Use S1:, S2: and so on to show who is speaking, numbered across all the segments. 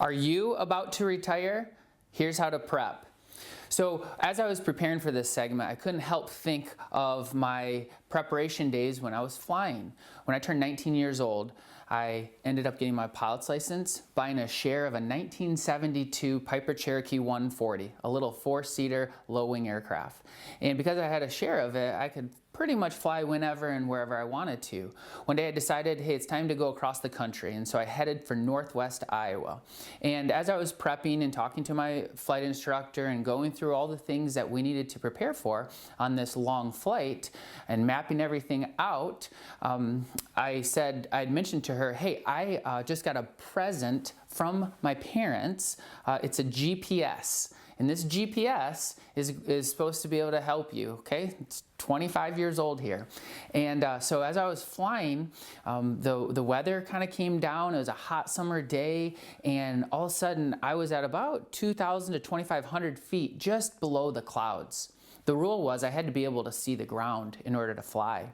S1: Are you about to retire? Here's how to prep. So as I was preparing for this segment, I couldn't help think of my preparation days when I was flying. When I turned 19 years old, I ended up getting my pilot's license, buying a share of a 1972 Piper Cherokee 140, a little four-seater low-wing aircraft. And because I had a share of it, I could pretty much fly whenever and wherever I wanted to. One day I decided, hey, it's time to go across the country, and so I headed for Northwest Iowa. And as I was prepping and talking to my flight instructor and going through all the things that we needed to prepare for on this long flight and mapping everything out, I'd mentioned to her, hey, I just got a present from my parents. It's a GPS. And this GPS is supposed to be able to help you, okay? It's 25 years old here. And so as I was flying, the weather kind of came down. It was a hot summer day, and all of a sudden I was at about 2,000 to 2,500 feet just below the clouds. The rule was I had to be able to see the ground in order to fly.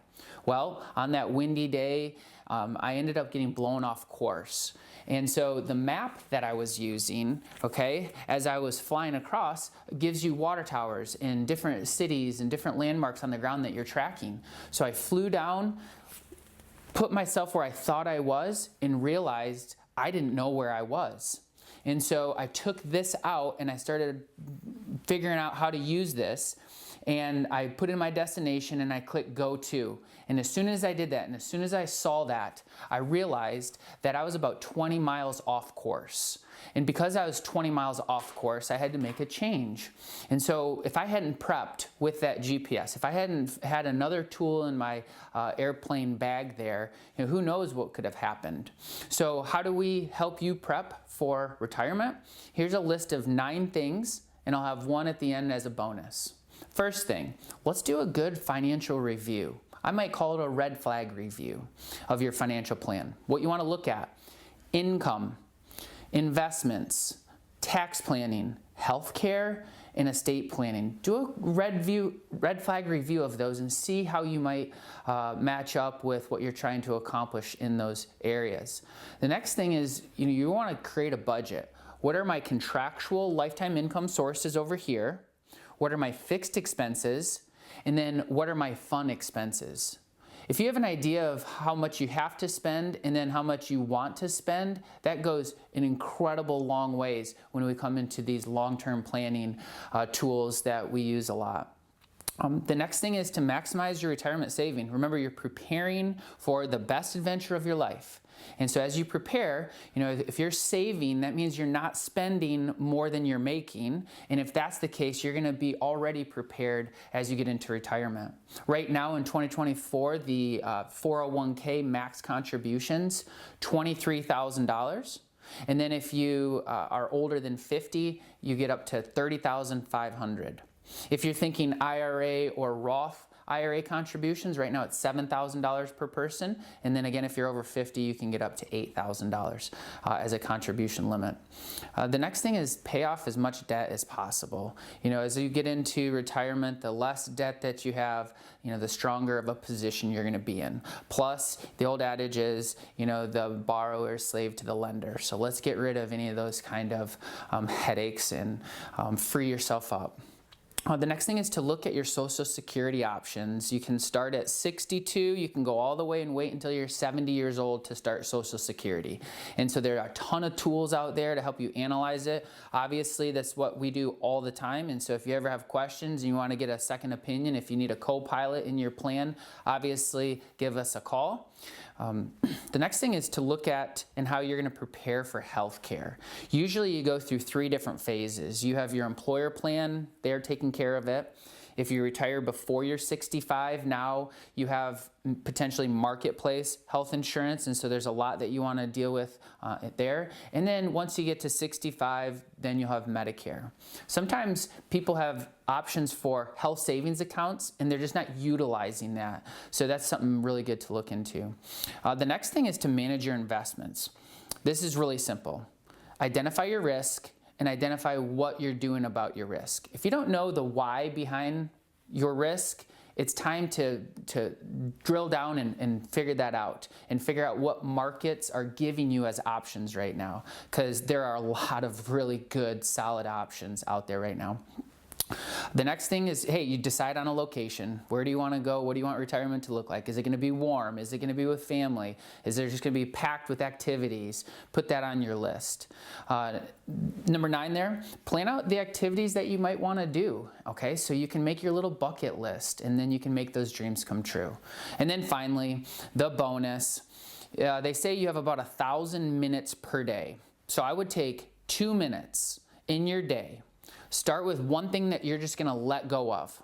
S1: Well, on that windy day, I ended up getting blown off course. And so the map that I was using, okay, as I was flying across, gives you water towers in different cities and different landmarks on the ground that you're tracking. So I flew down, put myself where I thought I was, and realized I didn't know where I was. And so I took this out and I started figuring out how to use this. And I put in my destination and I clicked go to. And as soon as I did that, and as soon as I saw that, I realized that I was about 20 miles off course. And because I was 20 miles off course, I had to make a change. And so if I hadn't prepped with that GPS, if I hadn't had another tool in my airplane bag there, who knows what could have happened. So how do we help you prep for retirement? Here's a list of 9 things, and I'll have one at the end as a bonus. First thing, let's do a good financial review. I might call it a red flag review of your financial plan. What you want to look at: income, investments, tax planning, healthcare, and estate planning. Do a red flag review of those and see how you might match up with what you're trying to accomplish in those areas. The next thing is, you want to create a budget. What are my contractual lifetime income sources over here? What are my fixed expenses? And then what are my fun expenses? If you have an idea of how much you have to spend and then how much you want to spend, that goes an incredible long ways when we come into these long-term planning tools that we use a lot. The next thing is to maximize your retirement saving. Remember, you're preparing for the best adventure of your life. And so as you prepare, if you're saving, that means you're not spending more than you're making. And if that's the case, you're going to be already prepared as you get into retirement. Right now in 2024, the 401k max contributions, $23,000. And then if you are older than 50, you get up to $30,500. If you're thinking IRA or Roth IRA contributions, right now it's $7,000 per person. And then again, if you're over 50, you can get up to $8,000 as a contribution limit. The next thing is pay off as much debt as possible. As you get into retirement, the less debt that you have, the stronger of a position you're going to be in. Plus, the old adage is, the borrower is slave to the lender. So let's get rid of any of those kind of headaches and free yourself up. The next thing is to look at your Social Security options. You can start at 62, you can go all the way and wait until you're 70 years old to start Social Security. And so there are a ton of tools out there to help you analyze it. Obviously, that's what we do all the time. And so if you ever have questions and you want to get a second opinion, if you need a co-pilot in your plan, obviously give us a call. The next thing is to look at and how you're going to prepare for health care. Usually you go through 3 different phases. You have your employer plan, they're taking care of it. If you retire before you're 65, now you have potentially marketplace health insurance, and so there's a lot that you want to deal with there. And then once you get to 65, then you'll have Medicare. Sometimes people have options for health savings accounts, and they're just not utilizing that. So that's something really good to look into. The next thing is to manage your investments. This is really simple. Identify your risk and identify what you're doing about your risk. If you don't know the why behind your risk, it's time to drill down and figure that out and figure out what markets are giving you as options right now, because there are a lot of really good, solid options out there right now. The next thing is, hey, you decide on a location. Where do you want to go? What do you want retirement to look like? Is it going to be warm? Is it going to be with family? Is it just going to be packed with activities? Put that on your list. Number 9 there, plan out the activities that you might want to do, okay? So you can make your little bucket list, and then you can make those dreams come true. And then finally, the bonus. They say you have about 1,000 minutes per day. So I would take 2 minutes in your day. Start with one thing that you're just going to let go of.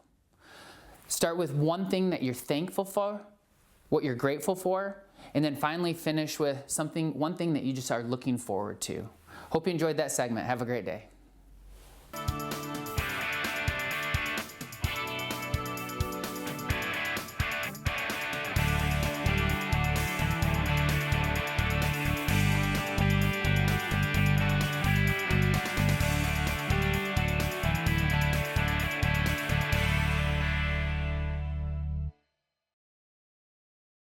S1: Start with one thing that you're thankful for, what you're grateful for, and then finally finish with one thing that you just are looking forward to. Hope you enjoyed that segment. Have a great day.